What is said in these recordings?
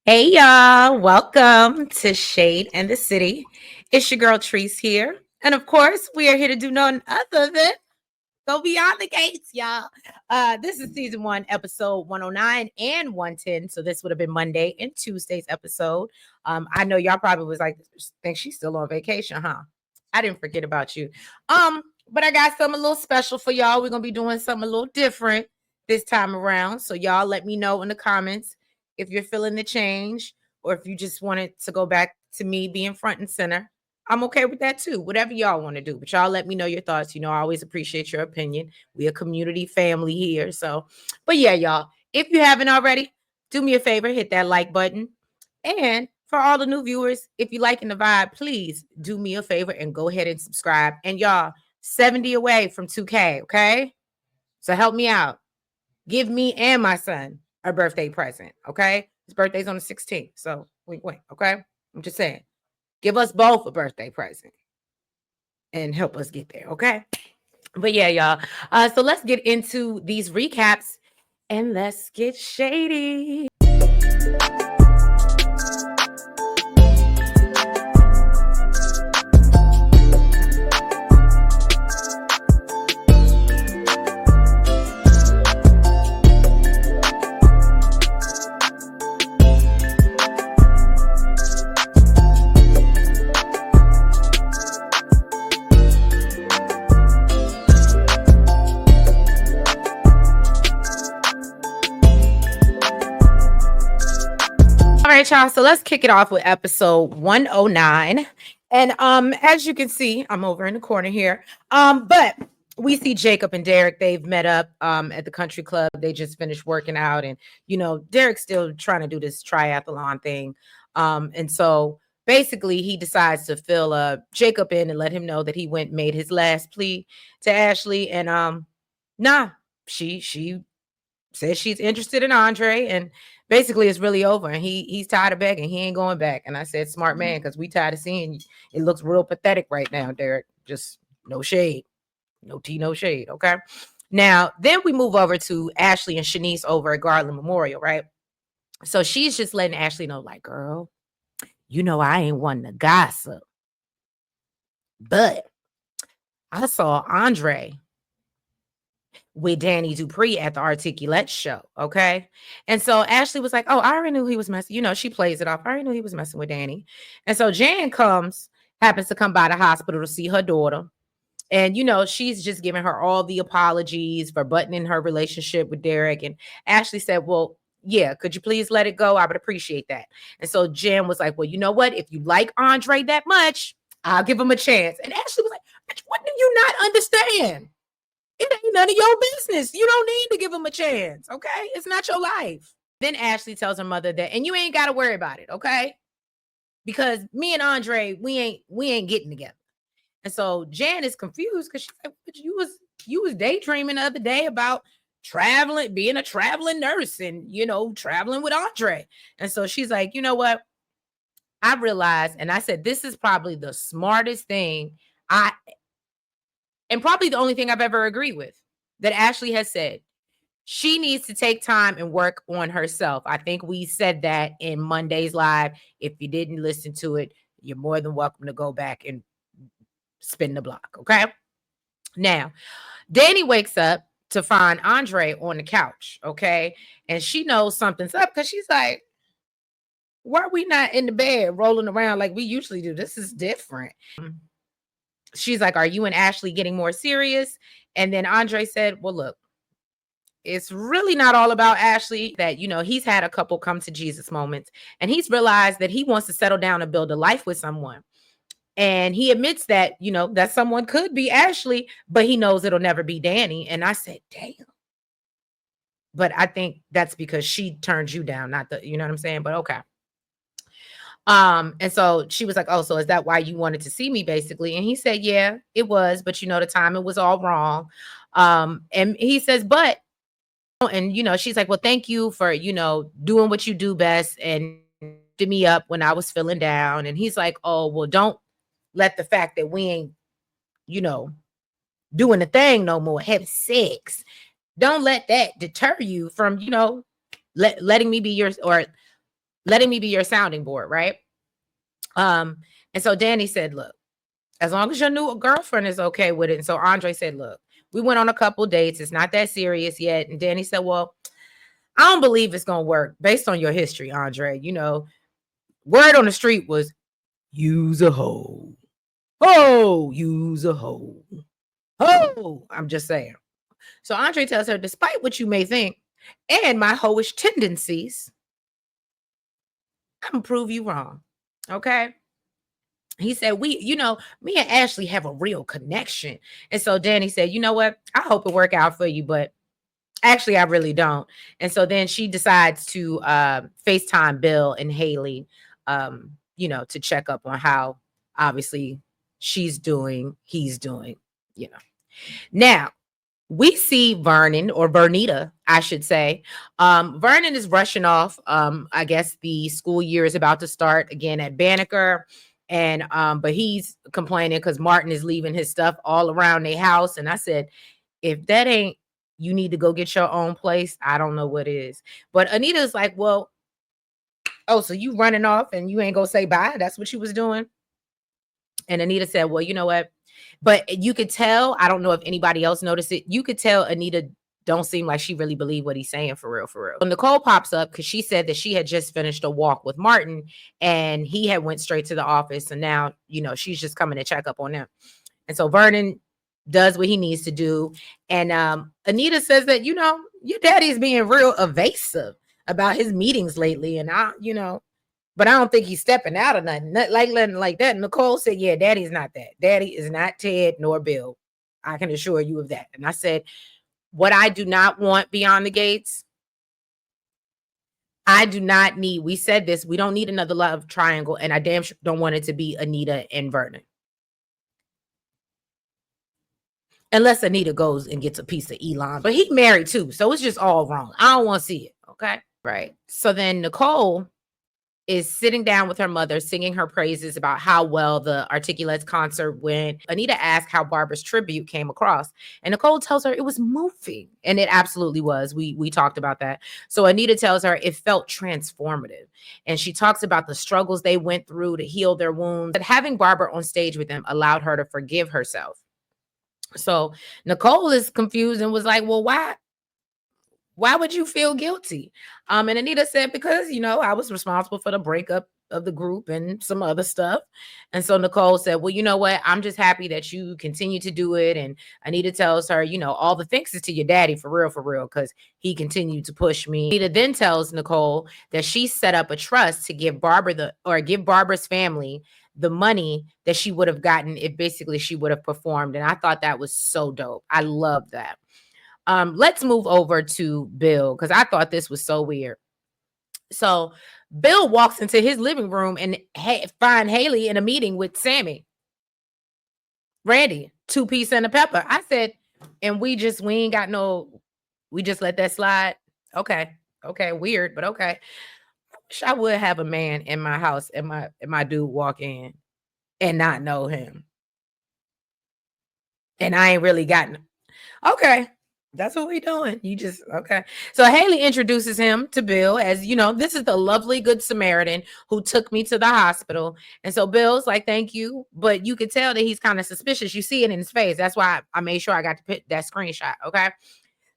Hey y'all, welcome to Shade and the City. It's your girl Treese here. And of course, we are here to do none other than go beyond the gates, y'all. This is season 1, episode 109 and 110. So this would have been Monday and Tuesday's episode. I know y'all probably was like, think she's still on vacation, huh? I didn't forget about you. But I got something a little special for y'all. We're gonna be doing something a little different this time around. So y'all let me know in the comments if you're feeling the change or if you just wanted to go back to me being front and center. I'm okay with that too. Whatever y'all want to do. But y'all let me know your thoughts. I always appreciate your opinion. We a community family here. So, but yeah, y'all, if you haven't already, do me a favor, hit that like button. And for all the new viewers, if you liking the vibe, please do me a favor and go ahead and subscribe. And y'all, 70 away from 2K, okay? So help me out. Give me and my son a birthday present, okay? His birthday's on the 16th. So wink, okay? I'm just saying. Give us both a birthday present and help us get there, okay? But yeah, y'all. So let's get into these recaps and let's get shady. All right, y'all. So let's kick it off with episode 109. And as you can see, I'm over in the corner here. But we see Jacob and Derek. They've met up at the country club. They just finished working out, and Derek's still trying to do this triathlon thing. And so basically he decides to fill Jacob in and let him know that he made his last plea to Ashley. And she says she's interested in Andre, and basically it's really over, and he's tired of begging. He ain't going back. And I said, smart man, because we tired of seeing it. Looks real pathetic right now, Derek. Just no shade. No tea, no shade. Okay. Now, then we move over to Ashley and Shanice over at Garland Memorial, right? So she's just letting Ashley know, like, girl, I ain't one to gossip, but I saw Andre with Danny Dupree at the Articulate show. Okay. And so Ashley was like, oh, I already knew he was messing. She plays it off. I already knew he was messing with Danny. And so Jan happens to come by the hospital to see her daughter. And, she's just giving her all the apologies for buttoning her relationship with Derek. And Ashley said, well, yeah, could you please let it go? I would appreciate that. And so Jan was like, well, you know what? If you like Andre that much, I'll give him a chance. And Ashley was like, what do you not understand? It ain't none of your business. You don't need to give him a chance, okay? It's not your life. Then Ashley tells her mother that, and you ain't got to worry about it, okay? Because me and Andre, we ain't getting together. And so Jan is confused because she's like, but you was daydreaming the other day about traveling, being a traveling nurse and, traveling with Andre. And so she's like, you know what? I realized, and I said, this is probably the smartest thing and probably the only thing I've ever agreed with that Ashley has said. She needs to take time and work on herself. I think we said that in Monday's live. If you didn't listen to it, you're more than welcome to go back and spin the block. Okay. Now, Danny wakes up to find Andre on the couch. Okay. And she knows something's up because she's like, why are we not in the bed rolling around like we usually do? This is different. She's like, are you and Ashley getting more serious? And then Andre said, well, look, it's really not all about Ashley. That, he's had a couple come to Jesus moments, and he's realized that he wants to settle down and build a life with someone. And he admits that, that someone could be Ashley, but he knows it'll never be Danny. And I said, damn. But I think that's because she turned you down, not the, you know what I'm saying? But okay. And so she was like, oh, so is that why you wanted to see me, basically? And he said, yeah, it was, but the timing was all wrong. And he says, but, and she's like, well, thank you for, doing what you do best and lifting me up when I was feeling down. And he's like, oh, well, don't let the fact that we ain't, doing the thing no more, having sex, don't let that deter you from, letting me be yours, or letting me be your sounding board, right? And so Danny said, look, as long as your new girlfriend is okay with it. And so Andre said, look, we went on a couple dates. It's not that serious yet. And Danny said, well, I don't believe it's going to work based on your history, Andre. You know, word on the street was use a hoe. Oh, use a hoe. Oh, I'm just saying. So Andre tells her, despite what you may think and my hoish tendencies, I'm going to prove you wrong. Okay. He said, me and Ashley have a real connection. And so Danny said, you know what? I hope it work out for you, but actually, I really don't. And so then she decides to FaceTime Bill and Haley, to check up on how obviously she's doing, he's doing, you know. Now, we see Vernon, or Vernita, I should say. Vernon is rushing off. I guess the school year is about to start again at Banneker. And but he's complaining because Martin is leaving his stuff all around their house. And I said, if that ain't, you need to go get your own place, I don't know what is. But Anita's like, well, oh, so you running off and you ain't gonna say bye? That's what she was doing. And Anita said, well, you know what? But you could tell, I don't know if anybody else noticed it, you could tell Anita don't seem like she really believed what he's saying for real, for real. So Nicole pops up because she said that she had just finished a walk with Martin and he had went straight to the office. And now, she's just coming to check up on them. And so Vernon does what he needs to do. And Anita says that, your daddy's being real evasive about his meetings lately. And but I don't think he's stepping out of nothing like that. Nicole said, yeah, daddy's not that. Daddy is not Ted nor Bill. I can assure you of that. And I said, what I do not want beyond the gates, I do not need, we said this, we don't need another love triangle. And I damn sure don't want it to be Anita and Vernon. Unless Anita goes and gets a piece of Elon. But he married too. So it's just all wrong. I don't want to see it. Okay. Right. So then Nicole is sitting down with her mother, singing her praises about how well the Articulates concert went. Anita asked how Barbara's tribute came across. And Nicole tells her it was moving. And it absolutely was. We talked about that. So Anita tells her it felt transformative. And she talks about the struggles they went through to heal their wounds. But having Barbara on stage with them allowed her to forgive herself. So Nicole is confused and was like, well, why would you feel guilty? And Anita said, because, I was responsible for the breakup of the group and some other stuff. And so Nicole said, well, you know what? I'm just happy that you continue to do it. And Anita tells her, all the thanks is to your daddy for real, because he continued to push me. Anita then tells Nicole that she set up a trust to give Barbara's family the money that she would have gotten if basically she would have performed. And I thought that was so dope. I love that. Let's move over to Bill, because I thought this was so weird. So Bill walks into his living room and find Haley in a meeting with Sammy. Randy, 2-piece and a pepper. I said, and we just let that slide. Okay, weird, but okay. Wish I would have a man in my house and my dude walk in and not know him. And I ain't really gotten. Okay. That's what we doing. Okay. So Haley introduces him to Bill as, this is the lovely good Samaritan who took me to the hospital. And so Bill's like, thank you. But you could tell that he's kind of suspicious. You see it in his face. That's why I made sure I got to put that screenshot. Okay.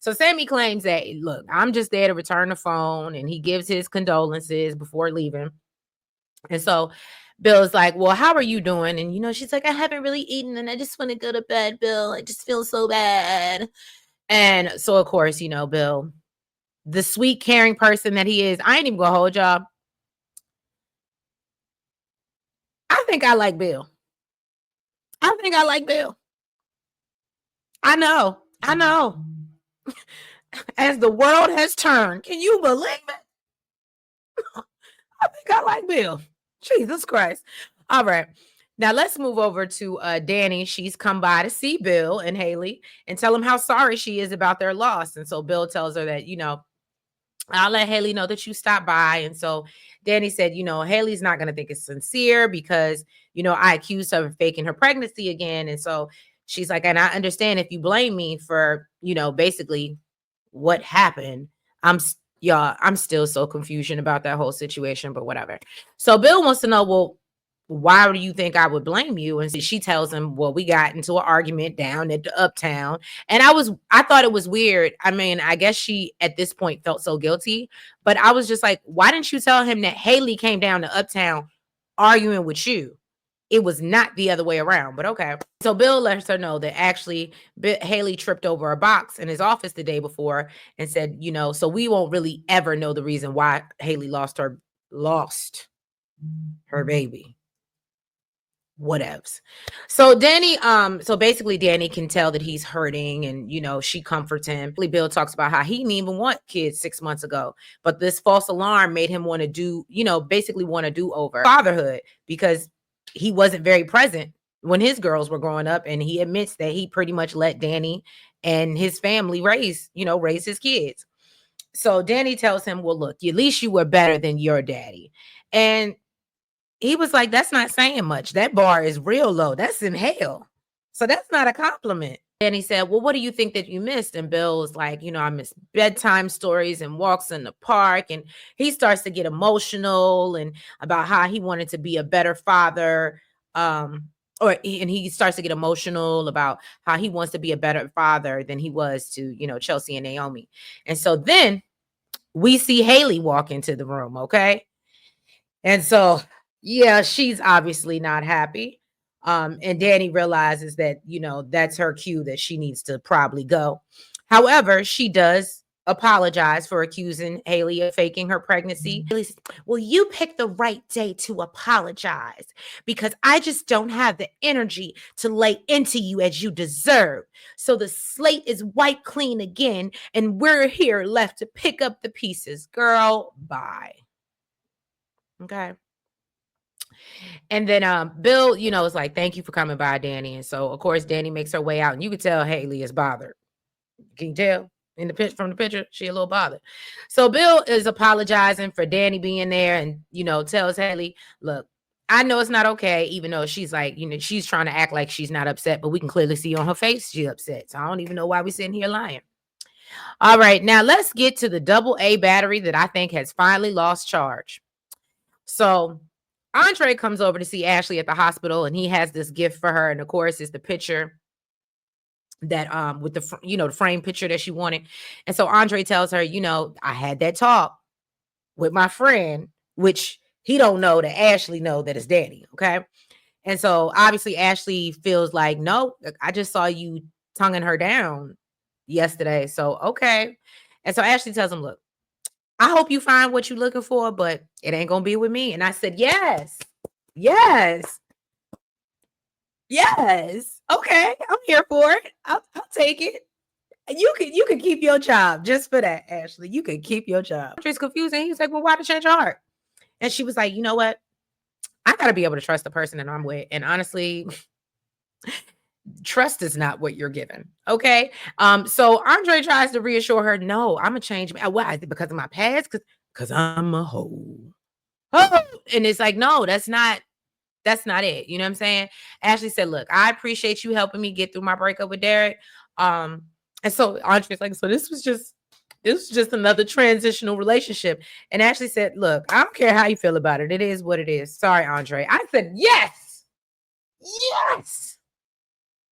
So Sammy claims that, look, I'm just there to return the phone, and he gives his condolences before leaving. And so Bill's like, well, how are you doing? And, she's like, I haven't really eaten and I just want to go to bed, Bill. I just feel so bad. And so, of course, Bill, the sweet, caring person that he is, I ain't even gonna hold y'all. I think I like Bill. I know. As the world has turned, can you believe it? I think I like Bill. Jesus Christ. All right. Now let's move over to Danny. She's come by to see Bill and Haley and tell them how sorry she is about their loss. And so Bill tells her that, I'll let Haley know that you stopped by. And so Danny said, Haley's not going to think it's sincere because, I accused her of faking her pregnancy again. And so she's like, and I understand if you blame me for, basically what happened. Y'all, I'm still so confusion about that whole situation, but whatever. So Bill wants to know, well, why do you think I would blame you? And she tells him, well, we got into an argument down at the Uptown. And I thought it was weird. I mean, I guess she at this point felt so guilty, but I was just like, why didn't you tell him that Haley came down to Uptown arguing with you? It was not the other way around, but okay. So Bill lets her know that actually Haley tripped over a box in his office the day before and said, so we won't really ever know the reason why Haley lost her baby. Whatevs. So so basically Danny can tell that he's hurting and she comforts him. Bill talks about how he didn't even want kids 6 months ago, but this false alarm made him want to basically want to do over fatherhood because he wasn't very present when his girls were growing up, and he admits that he pretty much let Danny and his family raise his kids. So Danny tells him, well, look, at least you were better than your daddy. And he was like, that's not saying much. That bar is real low. That's in hell. So that's not a compliment. And he said, well, what do you think that you missed? And Bill was like, I miss bedtime stories and walks in the park. And he starts to get emotional and about how he wanted to be a better father. And he starts to get emotional about how he wants to be a better father than he was to, Chelsea and Naomi. And so then we see Haley walk into the room. Okay. And so, yeah, she's obviously not happy. And Danny realizes that, that's her cue that she needs to probably go. However, she does apologize for accusing Haley of faking her pregnancy. Haley says, well, you picked the right day to apologize because I just don't have the energy to lay into you as you deserve. So the slate is wiped clean again, and we're here left to pick up the pieces. Girl, bye. Okay. And then Bill, is like, thank you for coming by, Danny. And so, of course, Danny makes her way out, and you can tell Haley is bothered. Can you tell from the picture? She a little bothered. So Bill is apologizing for Danny being there and, tells Haley, look, I know it's not okay, even though she's like, she's trying to act like she's not upset, but we can clearly see on her face she's upset. So I don't even know why we're sitting here lying. All right, now let's get to the double A battery that I think has finally lost charge. So Andre comes over to see Ashley at the hospital, and he has this gift for her. And of course, it's the picture that with the the frame picture that she wanted. And so Andre tells her, I had that talk with my friend, which he don't know that Ashley know that it's Danny. Okay. And so obviously Ashley feels like, no, I just saw you tonguing her down yesterday. So, okay. And so Ashley tells him, look, I hope you find what you're looking for, but it ain't gonna be with me. And I said, yes. Okay, I'm here for it. I'll take it. You can keep your job just for that, Ashley. You can keep your job. Andre's confusing. He's like, well, why to change your heart? And she was like, you know what? I gotta be able to trust the person that I'm with. And honestly, trust is not what you're given. Okay. So Andre tries to reassure her, no, I'm a change. Why? Is it because of my past? Because I'm a hoe. Oh, and it's like, no, that's not it. You know what I'm saying? Ashley said, look, I appreciate you helping me get through my breakup with Derek. And so Andre's like, so this was just another transitional relationship. And Ashley said, look, I don't care how you feel about it. It is what it is. Sorry, Andre. I said, yes.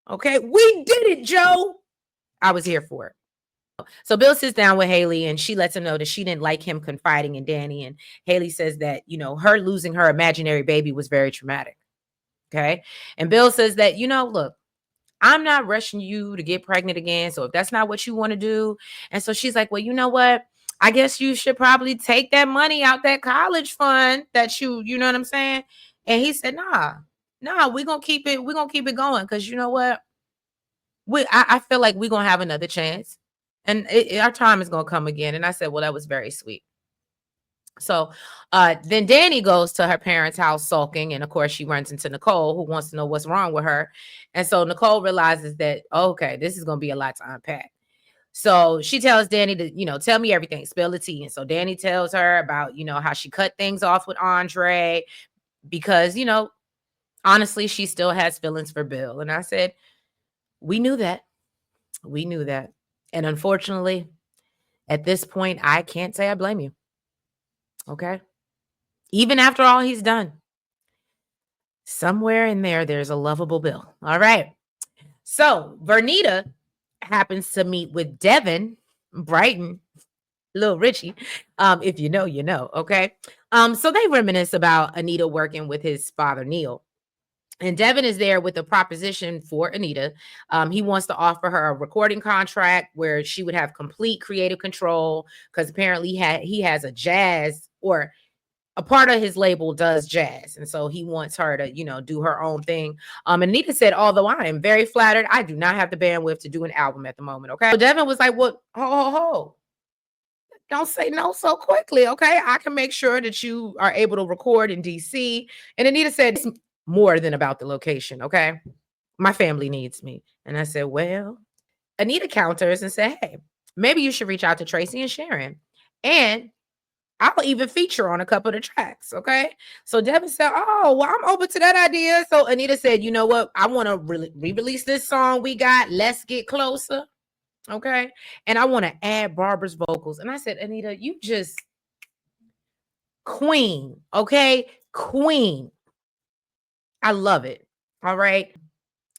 Okay, we did it, Joe. I was here for it. So Bill sits down with Haley, and she lets him know that she didn't like him confiding in Danny. And Haley says that, her losing her imaginary baby was very traumatic. Okay. And Bill says that, look, I'm not rushing you to get pregnant again. So if that's not what you want to do. And so she's like, well, you know what? I guess you should probably take that money out that college fund that you know what I'm saying? And he said, nah, we're going to keep it going. Cause you know what? I feel like we're going to have another chance, and our time is going to come again. And I said, well, that was very sweet. So then Danny goes to her parents' house sulking. And of course, she runs into Nicole, who wants to know what's wrong with her. And so Nicole realizes that, okay, this is going to be a lot to unpack. So she tells Danny to, tell me everything, spill the tea. And so Danny tells her about, how she cut things off with Andre because, honestly, she still has feelings for Bill. And I said, we knew that. And unfortunately, At this point, I can't say I blame you. Okay. Even after all he's done, somewhere in there, there's a lovable Bill. All right. So Vernita happens to meet with Devin Brighton, Little Richie. If you know, you know. Okay. So they reminisce about Anita working with his father, Neil. And Devin is there with a proposition for Anita. He wants to offer her a recording contract where she would have complete creative control because apparently he has a jazz, or a part of his label does jazz. And so he wants her to, do her own thing. Anita said, although I am very flattered, I do not have the bandwidth to do an album at the moment. Okay. So Devin was like, well, ho. Don't say no so quickly. Okay. I can make sure that you are able to record in DC. And Anita said, it's more than about the location. Okay. My family needs me. And I said, well, Anita counters and said, hey, maybe you should reach out to Tracy and Sharon. And I'll even feature on a couple of the tracks. Okay. So Devin said, oh, well, I'm open to that idea. So Anita said, you know what? I want to re-release this song we got. Let's Get Closer. Okay. And I want to add Barbara's vocals. And I said, Anita, you just queen. Okay. Queen. I love it. All right.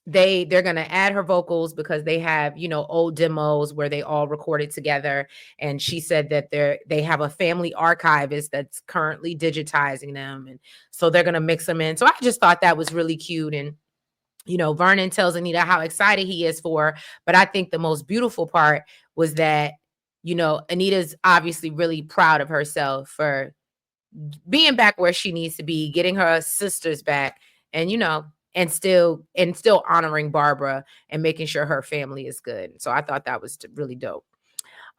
They're gonna add her vocals because they have, old demos where they all recorded together. And she said that they have a family archivist that's currently digitizing them. And so they're gonna mix them in. So I just thought that was really cute. And Vernon tells Anita how excited he is for her. But I think the most beautiful part was that, Anita's obviously really proud of herself for being back where she needs to be, getting her sisters back, and and still honoring Barbara and making sure her family is good. So I thought that was really dope.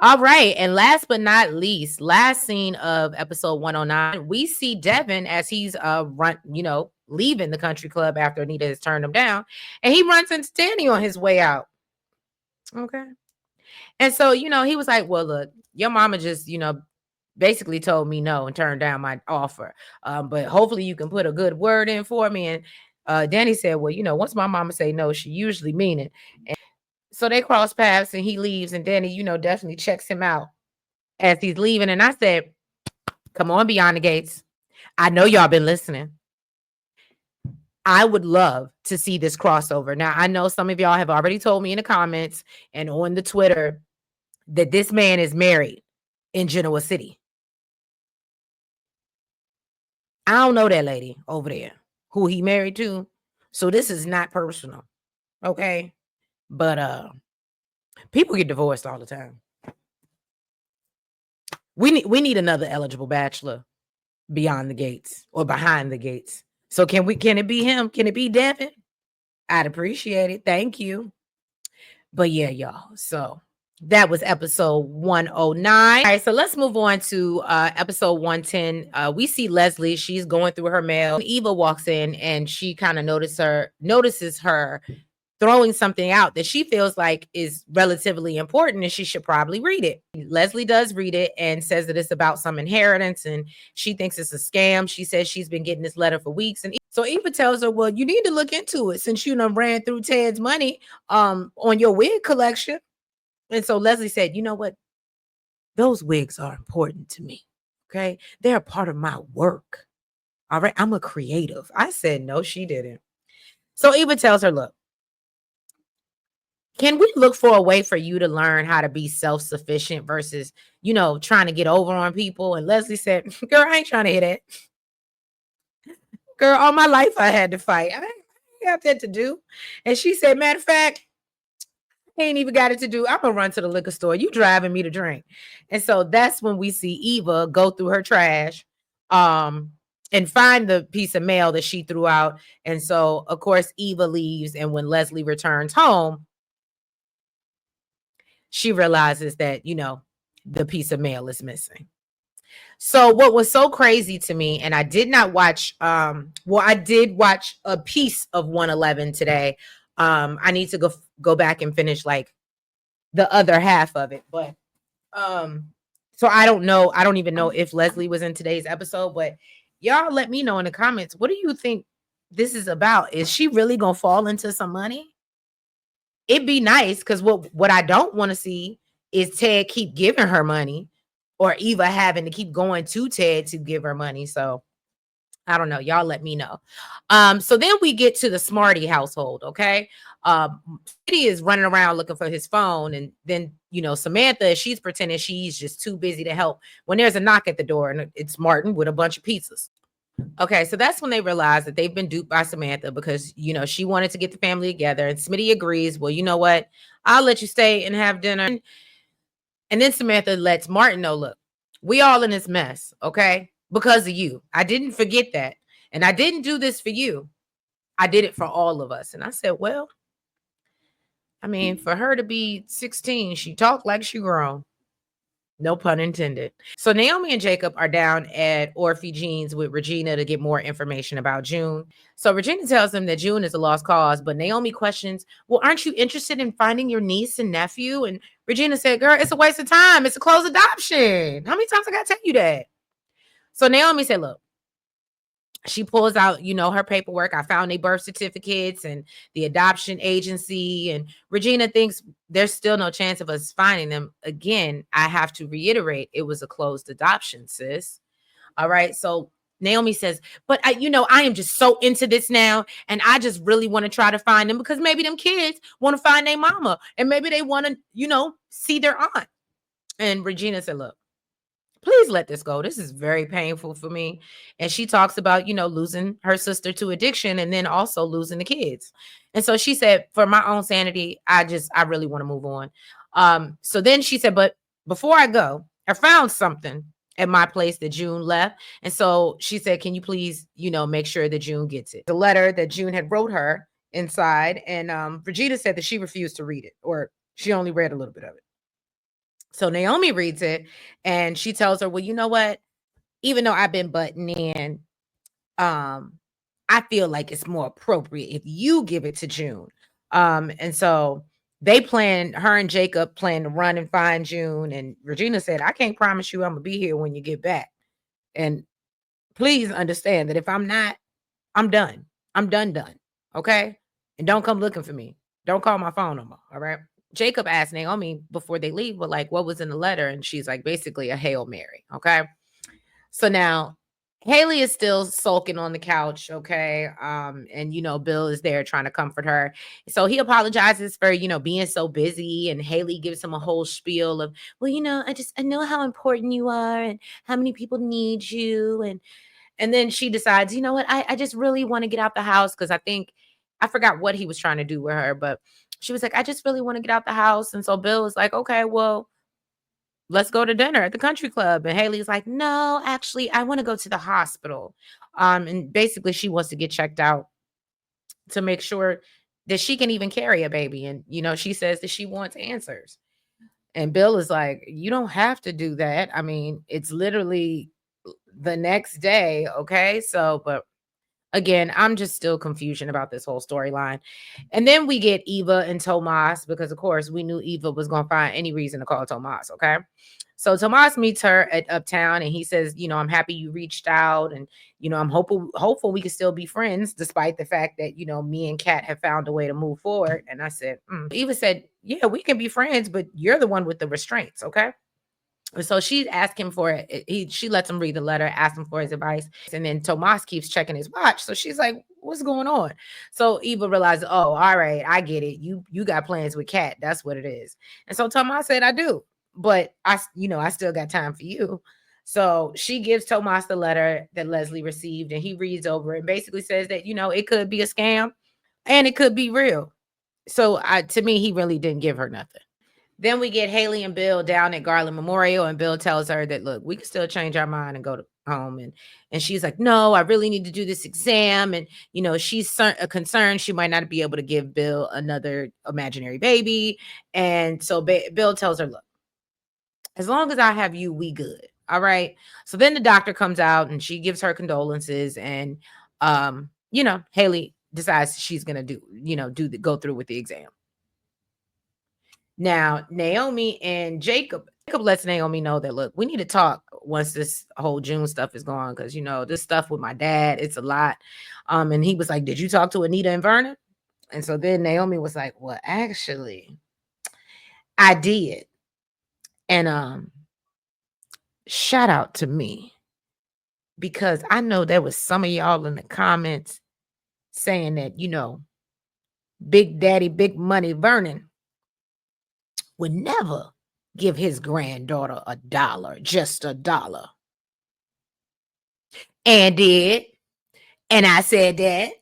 All right, and last but not least, last scene of episode 109, we see Devin as he's leaving the country club after Anita has turned him down, and he runs into Danny on his way out. Okay. And so, he was like, well, look, your mama just, basically told me no and turned down my offer. But hopefully you can put a good word in for me. And Danny said, well, once my mama say no, she usually mean it. And so they cross paths and he leaves. And Danny, definitely checks him out as he's leaving. And I said, come on, Beyond the Gates. I know y'all been listening. I would love to see this crossover. Now, I know some of y'all have already told me in the comments and on the Twitter that this man is married in Genoa City. I don't know that lady over there who he married to. So this is not personal. Okay. But people get divorced all the time. We need another eligible bachelor beyond the gates or behind the gates. So can it be him? Can it be Devin? I'd appreciate it. Thank you. But yeah, y'all. So that was episode 109. All right, so let's move on to episode 110. We see Leslie. She's going through her mail. Eva walks in and she kind of notices her throwing something out that she feels like is relatively important and she should probably read it. Leslie does read it and says that it's about some inheritance and she thinks it's a scam. She says she's been getting this letter for weeks. And so Eva tells her, well, you need to look into it since you done ran through Ted's money on your wig collection. And so Leslie said, you know what? Those wigs are important to me. Okay. They're a part of my work. All right. I'm a creative. I said, no, she didn't. So Eva tells her, look, can we look for a way for you to learn how to be self-sufficient versus, trying to get over on people? And Leslie said, girl, I ain't trying to hear that. Girl, all my life I had to fight. I didn't have that to do. And she said, matter of fact, I ain't even got it to do. I'm gonna run to the liquor store. You driving me to drink. And so that's when we see Eva go through her trash and find the piece of mail that she threw out. And so, of course, Eva leaves. And when Leslie returns home, she realizes that, the piece of mail is missing. So what was so crazy to me, and I did not watch, I did watch a piece of 111 today. I need to go back and finish like the other half of it. But so I don't know. I don't even know if Leslie was in today's episode, but y'all let me know in the comments. What do you think this is about? Is she really gonna fall into some money? It'd be nice because what I don't want to see is Ted keep giving her money or Eva having to keep going to Ted to give her money. So I don't know. Y'all let me know. So then we get to the Smarty household, okay? Kitty is running around looking for his phone, and then Samantha, she's pretending she's just too busy to help when there's a knock at the door, and it's Martin with a bunch of pizzas. Okay, so that's when they realize that they've been duped by Samantha because she wanted to get the family together, and Smitty agrees. Well, you know what? I'll let you stay and have dinner. And then Samantha lets Martin know, look, we all in this mess, okay? Because of you. I didn't forget that. And I didn't do this for you. I did it for all of us. And I said, well, I mean, for her to be 16, she talked like she grown. No pun intended. So Naomi and Jacob are down at Orphe Jean's with Regina to get more information about June. So Regina tells them that June is a lost cause, but Naomi questions, well, aren't you interested in finding your niece and nephew? And Regina said, girl, it's a waste of time. It's a closed adoption. How many times I got to tell you that? So Naomi said, look, she pulls out, her paperwork. I found their birth certificates and the adoption agency. And Regina thinks there's still no chance of us finding them. Again, I have to reiterate, it was a closed adoption, sis. All right. So Naomi says, but I am just so into this now. And I just really want to try to find them because maybe them kids want to find their mama and maybe they want to, see their aunt. And Regina said, look, please let this go. This is very painful for me. And she talks about, losing her sister to addiction and then also losing the kids. And so she said, for my own sanity, I really want to move on. So then she said, but before I go, I found something at my place that June left. And so she said, can you please, make sure that June gets it? The letter that June had wrote her inside. And Regina said that she refused to read it, or she only read a little bit of it. So Naomi reads it and she tells her, well, you know what? Even though I've been butting in, I feel like it's more appropriate if you give it to June. And so her and Jacob plan to run and find June. And Regina said, I can't promise you I'm gonna be here when you get back. And please understand that if I'm not, I'm done. I'm done. Okay. And don't come looking for me. Don't call my phone no more. All right. Jacob asked Naomi before they leave, well, like, what was in the letter? And she's like, basically a Hail Mary. Okay. So now Haley is still sulking on the couch. Okay. And Bill is there trying to comfort her. So he apologizes for, being so busy. And Haley gives him a whole spiel of, well, I know how important you are and how many people need you. And then she decides, you know what, I just really want to get out the house because I forgot what he was trying to do with her, but she was like, I just really want to get out the house. And so Bill was like, okay, well, let's go to dinner at the country club. And Haley's like, no, actually, I want to go to the hospital. And basically she wants to get checked out to make sure that she can even carry a baby. And, she says that she wants answers. And Bill is like, you don't have to do that. I mean, it's literally the next day. Okay. So, but again, I'm just still confusion about this whole storyline. And then we get Eva and Tomas because, of course, we knew Eva was going to find any reason to call Tomas. Okay. So Tomas meets her at Uptown and he says, I'm happy you reached out and, I'm hopeful we can still be friends despite the fact that, me and Kat have found a way to move forward. And I said, Eva said, yeah, we can be friends, but you're the one with the restraints. Okay. So she asked him for it. She lets him read the letter, asked him for his advice. And then Tomas keeps checking his watch. So she's like, what's going on? So Eva realized, oh, all right, I get it. You got plans with Kat. That's what it is. And so Tomas said, I do. But I still got time for you. So she gives Tomas the letter that Leslie received and he reads over it and basically says that, it could be a scam and it could be real. So to me, he really didn't give her nothing. Then we get Haley and Bill down at Garland Memorial, and Bill tells her that, look, we can still change our mind and go to home. And she's like, no, I really need to do this exam. And, she's concerned she might not be able to give Bill another imaginary baby. And so Bill tells her, look, as long as I have you, we good. All right. So then the doctor comes out and she gives her condolences. And, Haley decides she's going to go through with the exam. Now, Naomi and Jacob lets Naomi know that, look, we need to talk once this whole June stuff is gone. Cause this stuff with my dad, it's a lot. And he was like, did you talk to Anita and Vernon? And so then Naomi was like, well, actually, I did. And shout out to me, because I know there was some of y'all in the comments saying that, Big Daddy, Big Money Vernon would never give his granddaughter $1, just $1. And did. And I said that.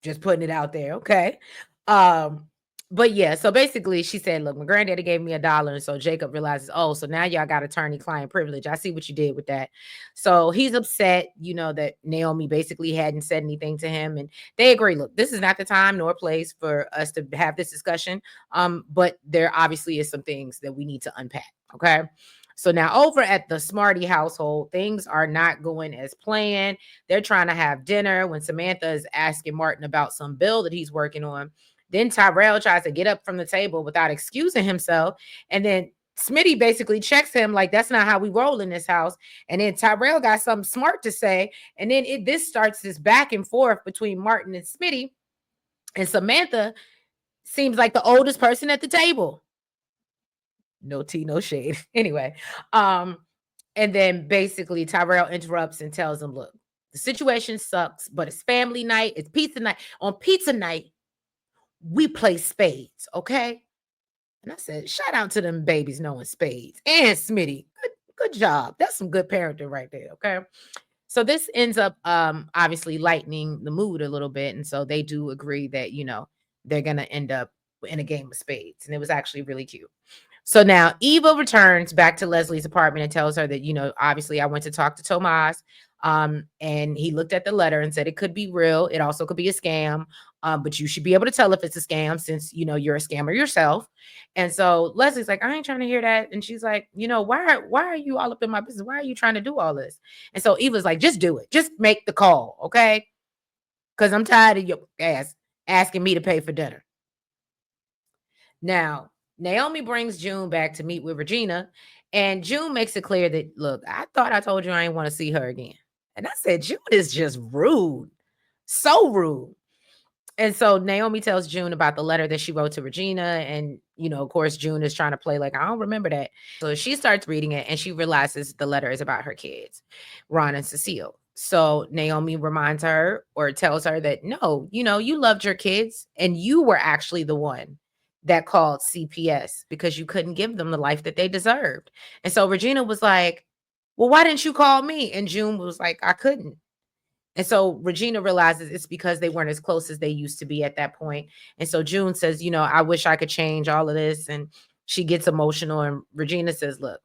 Just putting it out there, okay? Um, but yeah, so basically she said, look, my granddaddy gave me $1. And so Jacob realizes, oh, so now y'all got attorney-client privilege. I see what you did with that. So he's upset, that Naomi basically hadn't said anything to him. And they agree, look, this is not the time nor place for us to have this discussion. But there obviously is some things that we need to unpack, okay? So now over at the Smarty household, things are not going as planned. They're trying to have dinner when Samantha is asking Martin about some bill that he's working on. Then Tyrell tries to get up from the table without excusing himself. And then Smitty basically checks him like, that's not how we roll in this house. And then Tyrell got something smart to say. And then this starts this back and forth between Martin and Smitty. And Samantha seems like the oldest person at the table. No tea, no shade. Anyway, and then basically Tyrell interrupts and tells him, look, the situation sucks, but it's family night, it's pizza night. On pizza night, we play spades, okay? And I said, shout out to them babies knowing spades. And Smitty, good job. That's some good parenting right there, okay? So this ends up obviously lightening the mood a little bit. And so they do agree that, they're going to end up in a game of spades. And it was actually really cute. So now Eva returns back to Leslie's apartment and tells her that, obviously I went to talk to Tomas. And he looked at the letter and said it could be real. It also could be a scam. But you should be able to tell if it's a scam since, you're a scammer yourself. And so Leslie's like, I ain't trying to hear that. And she's like, why are you all up in my business? Why are you trying to do all this? And so Eva's like, just do it. Just make the call. Okay. Because I'm tired of your ass asking me to pay for dinner. Now, Naomi brings June back to meet with Regina, and June makes it clear that, look, I thought I told you I didn't want to see her again. And I said, June is just rude. So rude. And so Naomi tells June about the letter that she wrote to Regina. And, of course, June is trying to play like, I don't remember that. So she starts reading it and she realizes the letter is about her kids, Ron and Cecile. So Naomi reminds her or tells her that, no, you loved your kids and you were actually the one that called CPS because you couldn't give them the life that they deserved. And so Regina was like, well, why didn't you call me? And June was like, I couldn't. And so Regina realizes it's because they weren't as close as they used to be at that point. And so June says, I wish I could change all of this. And she gets emotional. And Regina says, look,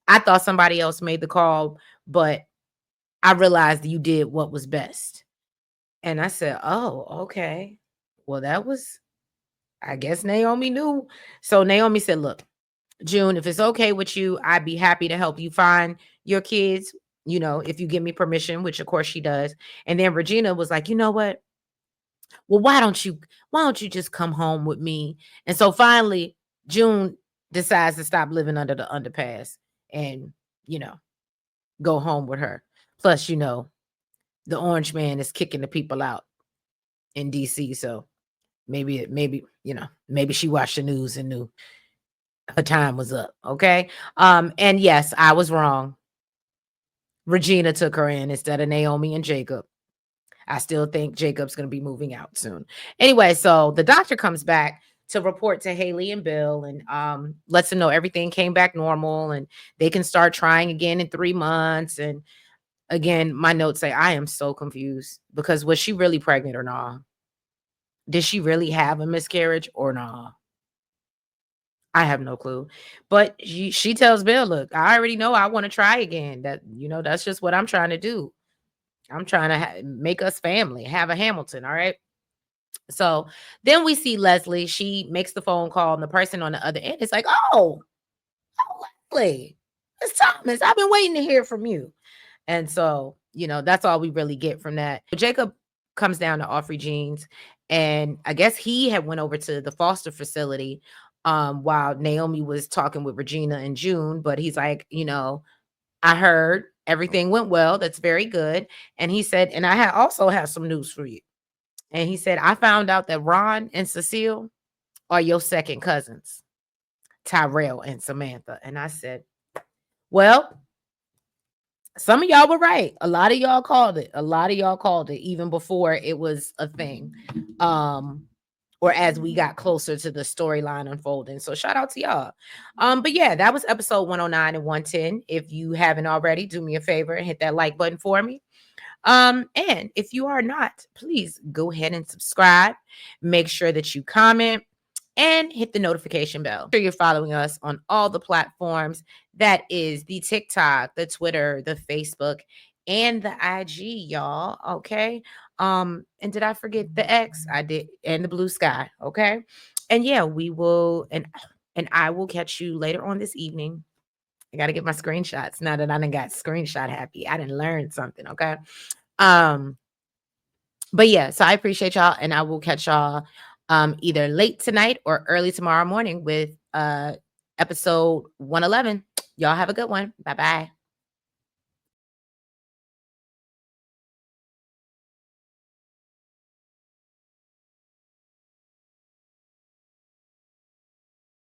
I thought somebody else made the call, but I realized you did what was best. And I said, oh, okay. Well, I guess Naomi knew. So Naomi said, look, June, if it's okay with you, I'd be happy to help you find your kids, if you give me permission, which of course she does. And then Regina was like, you know what? Well, why don't you just come home with me? And so finally, June decides to stop living under the underpass and, go home with her. Plus, the orange man is kicking the people out in DC. So maybe she watched the news and knew her time was up. Okay. And yes, I was wrong. Regina took her in instead of Naomi and Jacob. I still think Jacob's going to be moving out soon. Anyway, so the doctor comes back to report to Haley and Bill and lets them know everything came back normal and they can start trying again in 3 months. And again, my notes say I am so confused because was she really pregnant or not? Did she really have a miscarriage or not? I have no clue. But she tells Bill, look, I already know I want to try again. That's just what I'm trying to do. I'm trying to make us family, have a Hamilton. All right. So then we see Leslie. She makes the phone call, and the person on the other end is like, Leslie, it's Thomas. I've been waiting to hear from you. And so, that's all we really get from that. Jacob comes down to off Regine's, and I guess he had went over to the foster facility while Naomi was talking with Regina in June. But he's like, I heard everything went well. That's very good. And he said, and I also have some news for you. And he said, I found out that Ron and Cecile are your second cousins. Tyrell and Samantha. And I said, well, some of y'all were right. A lot of y'all called it. A lot of y'all called it even before it was a thing. Or as we got closer to the storyline unfolding. So shout out to y'all. But yeah, that was episode 109 and 110. If you haven't already, do me a favor and hit that like button for me. And if you are not, please go ahead and subscribe. Make sure that you comment and hit the notification bell. Make sure you're following us on all the platforms. That is the TikTok, the Twitter, the Facebook, and the IG, y'all. Okay. And did I forget the X? I did, and the Blue Sky. Okay. And yeah, we will, and I will catch you later on this evening. I got to get my screenshots now that I done got screenshot happy. I didn't learn something. Okay. But yeah, so I appreciate y'all, and I will catch y'all either late tonight or early tomorrow morning with episode 111. Y'all have a good one. Bye-bye.